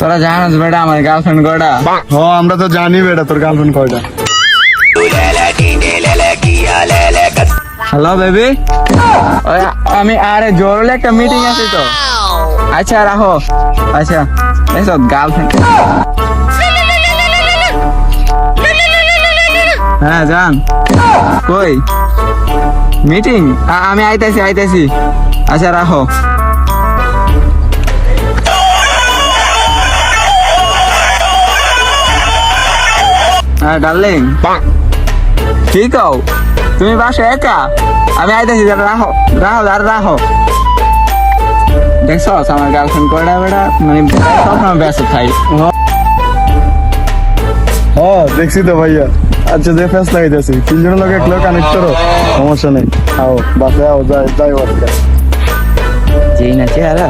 তোরা জানাস বেটা আমার গার্লফ্রেন্ড কয়টা? আমরা তো জানি বেটা তোর গার্লফ্রেন্ড কয়টা। হ্যালো বেবি, আমি আরে জরুরি একটা মিটিং আছে তো। আচ্ছা রাখো। আচ্ছা দেখো গার্লফ্রেন্ড। হ্যাঁ জান, কই মিটিং? আমি আইতাছি। আচ্ছা রাখো। হ্যাঁ ডার্লিং, ঠিক হও তুমি বাসা একা? আমি আইতাছি, রাখো। দেখছো আমার গার্লফ্রেন্ড কয়টা বেটা, মানে সবসময় ব্যস্ত থাই। দেখছি তো ভাইয়া। আচ্ছা যে ফেস লাগাইতেছি 3 জনের লোক এক লোক কানেক্ট করো, সমস্যা নেই। আও বাসে আও, যাই যেই না চেহারা